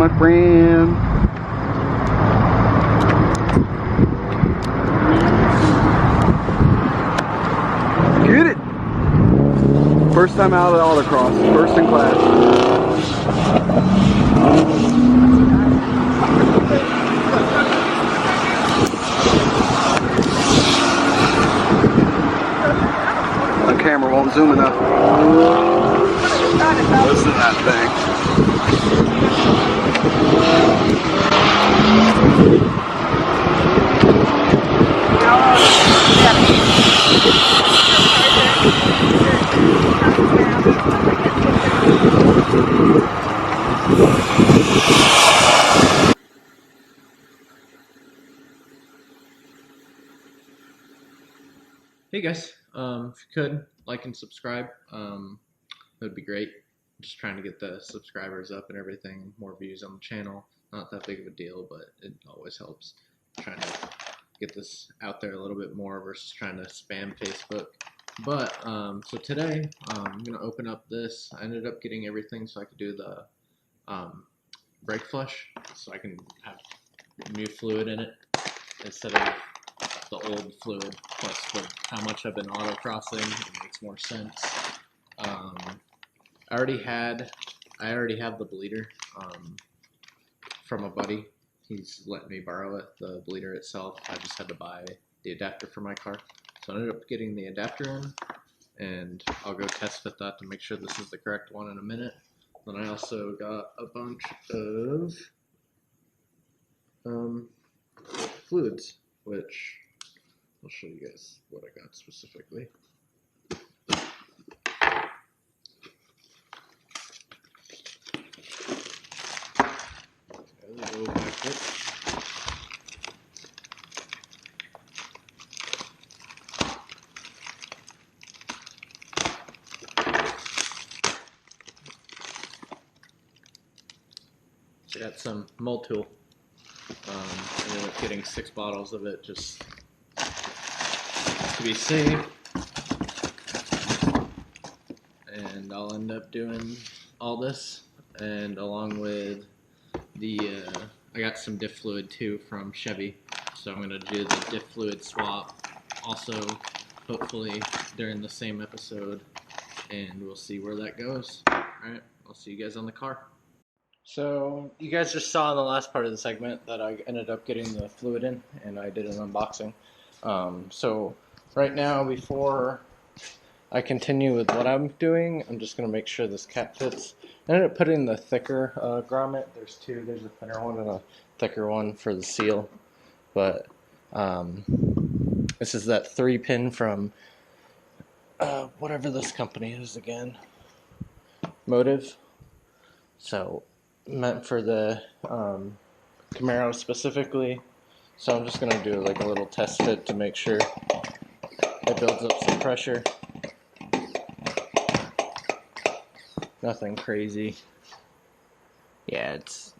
my friend. Get it! First time out of autocross, first in class. The camera won't zoom enough. Listen to that thing. Hey guys, if you could like and subscribe, that would be great. Just trying to get the subscribers up and everything, more views on the channel. Not that big of a deal, but it always helps. Trying to get this out there a little bit more versus trying to spam Facebook. But so today I'm gonna open up this. I ended up getting everything so I could do the brake flush, so I can have new fluid in it instead of the old fluid. Plus with how much I've been autocrossing, it makes more sense. I already have the bleeder from a buddy. He's let me borrow it, the bleeder itself. I just had to buy the adapter for my car. So I ended up getting the adapter in, and I'll go test fit that to make sure this is the correct one in a minute. Then I also got a bunch of fluids, which I'll show you guys what I got specifically. Go back it. So I got some motul. I ended up getting 6 bottles of it just to be safe. And I'll end up doing all this, and along with the I got some diff fluid too from Chevy, so I'm going to do the diff fluid swap also, hopefully during the same episode, and we'll see where that goes. Alright, I'll see you guys on the car. So you guys just saw in the last part of the segment that I ended up getting the fluid in, and I did an unboxing. So right now, before I continue with what I'm doing, I'm just going to make sure this cap fits. I ended up putting the thicker grommet. There's two. There's a thinner one and a thicker one for the seal. But this is that 3-pin from whatever this company is again. Motiv. So meant for the Camaro specifically. So I'm just going to do like a little test fit to make sure it builds up some pressure. Nothing crazy. Yeah, it's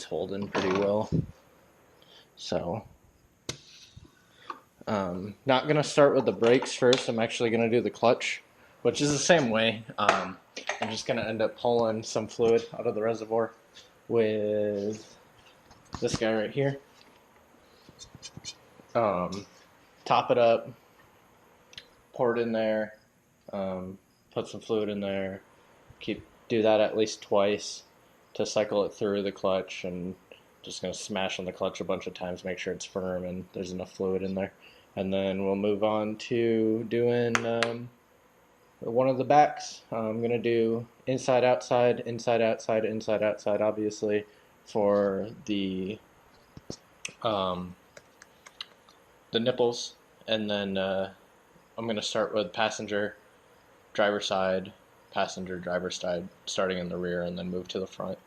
holding pretty well. So, not gonna start with the brakes first. I'm actually gonna do the clutch, which is the same way. I'm just gonna end up pulling some fluid out of the reservoir with this guy right here. Top it up, pour it in there, put some fluid in there. Do that at least twice to cycle it through the clutch, and just going to smash on the clutch a bunch of times, make sure it's firm and there's enough fluid in there. And then we'll move on to doing one of the backs. I'm going to do inside, outside, inside, outside, inside, outside, obviously, for the nipples. And then I'm going to start with passenger, driver side, passenger, driver side, starting in the rear, and then move to the front.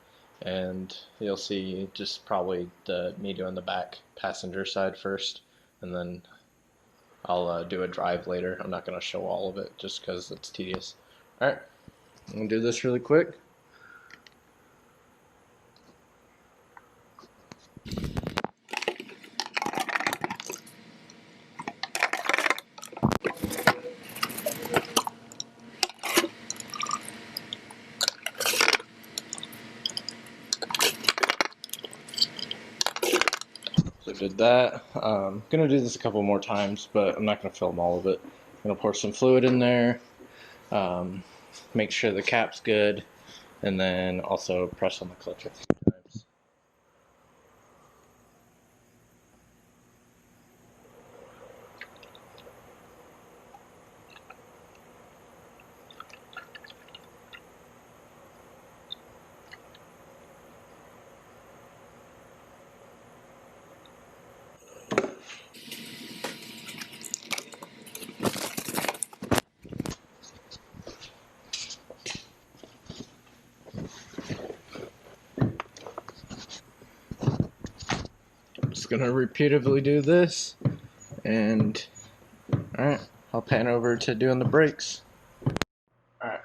And you'll see just probably me doing the back passenger side first, and then I'll do a drive later. I'm not going to show all of it just because it's tedious. Alright, I'm going to do this really quick. did that. Gonna do this a couple more times, but I'm not gonna film all of it. I'm gonna pour some fluid in there, make sure the cap's good, and then also press on the clutch a few times. Just gonna repeatedly do this, and alright, I'll pan over to doing the brakes. Alright,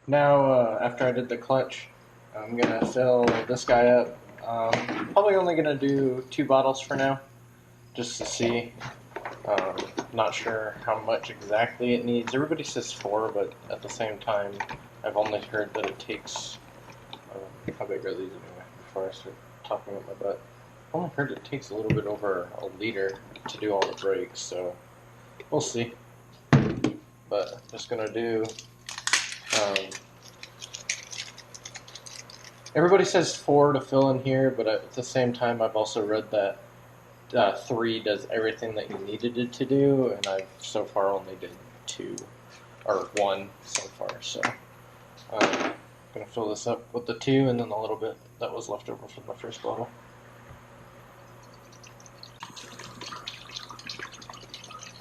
now after I did the clutch, I'm gonna fill this guy up. Probably only gonna do 2 bottles for now, just to see. Not sure how much exactly it needs. Everybody says 4, but at the same time, I've only heard that it takes. How big are these anyway? Before I start talking with my butt, I've only heard it takes a little bit over a liter to do all the brakes, so we'll see. But I'm just gonna do. Everybody says 4 to fill in here, but at the same time, I've also read that 3 does everything that you needed it to do, and I've so far only did 2 or 1 so far. So I'm gonna fill this up with the 2 and then a little bit that was left over from the first bottle.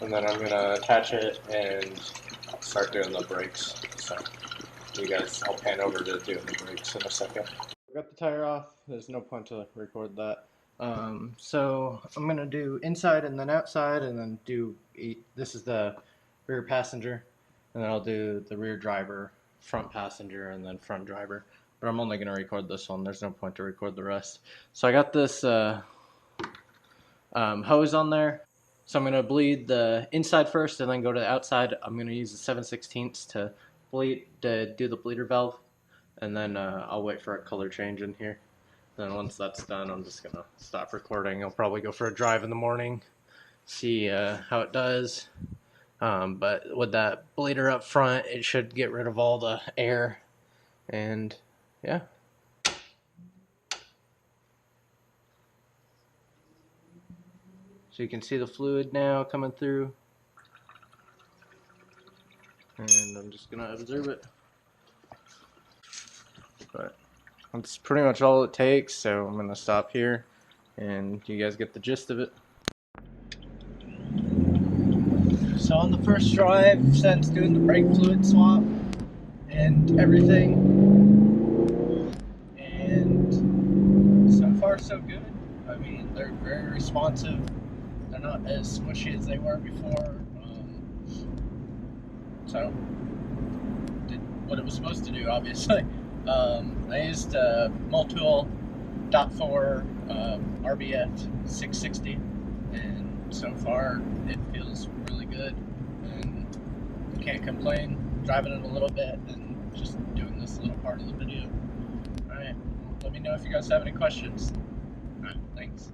And then I'm gonna attach it and start doing the brakes. So you guys, I'll pan over to doing the brakes in a second. I got the tire off. There's no point to record that. So I'm gonna do inside and then outside, and then do this is the rear passenger, and then I'll do the rear driver, front passenger, and then front driver. But I'm only gonna record this one. There's no point to record the rest. So I got this hose on there. So I'm gonna bleed the inside first, and then go to the outside. I'm gonna use the 7/16 to bleed to do the bleeder valve, and then I'll wait for a color change in here. Then once that's done, I'm just gonna stop recording. I'll probably go for a drive in the morning, see how it does. But with that bleeder up front, it should get rid of all the air, and yeah. So you can see the fluid now coming through, and I'm just gonna observe it. But that's pretty much all it takes, so I'm gonna stop here, and you guys get the gist of it. So on the first drive, since doing the brake fluid swap and everything, and so far so good. I mean, they're very responsive. They're not as smushy as they were before. So did what it was supposed to do, obviously. I used motul .4 RBF 660, and so far it feels really good, and can't complain. Driving it a little bit and just doing this little part of the video. Alright, let me know if you guys have any questions. Alright, thanks.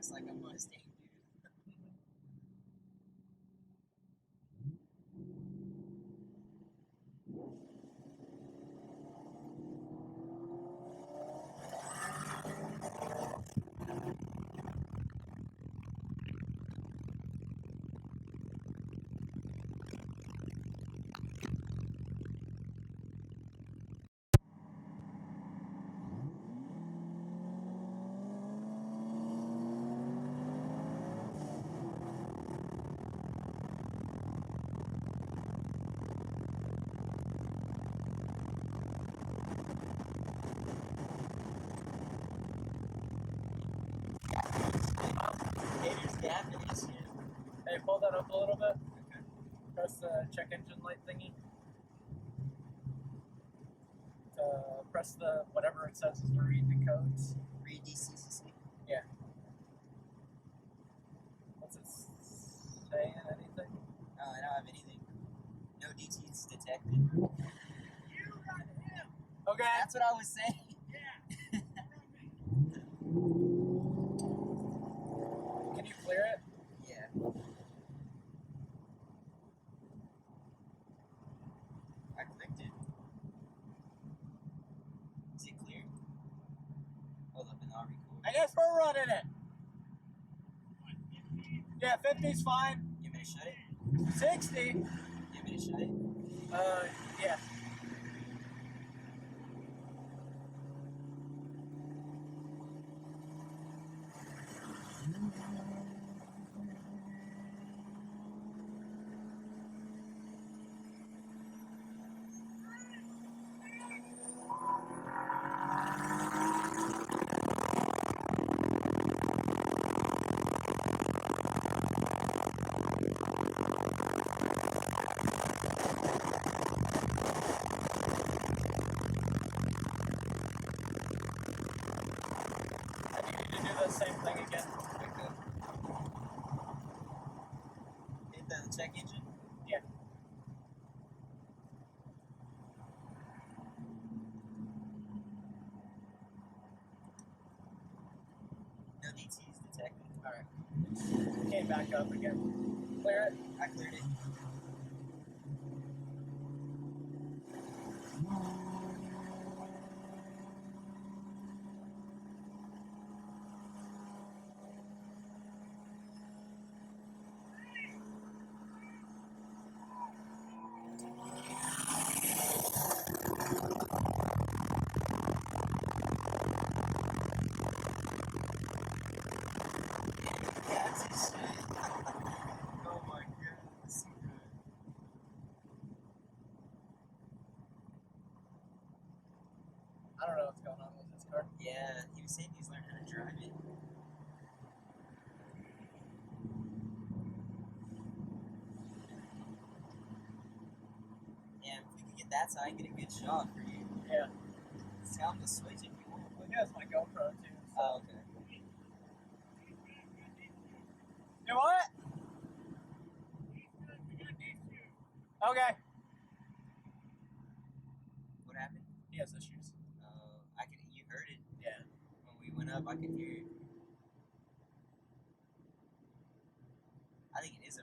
looks like a Mustang, dude. Haters gap in this shit. Hey, pull that up a little bit. Okay. Press the check engine light thingy. Press the whatever it says is to read the codes. Read DCCC. Yeah. What's it saying? Anything? No, I don't have anything. No DTs detected. You got him. Okay. That's what I was saying. Yeah. Can you clear it? Yeah. I clicked it. Is it cleared? Hold up and I'll record. I guess we're running it. Yeah, 50's fine. You want me to shut it? 60. You want me to shut it? Yeah. The same thing again. Okay. Hit the check engine. Yeah. No DTs detected. Alright. Came back up again. Clear it. I cleared it. That's his shit. Oh my god, that's so good. I don't know what's going on with this car. Yeah, he was saying he's learning how to drive it. Yeah, if we could get that side, get a good shot for you. Yeah. Just tell him to switch if you want. Well, yeah, it's my GoPro too. So. Oh, okay. You what? Okay. What happened? He has issues. You heard it. Yeah. When we went up, I could hear it. I think it is a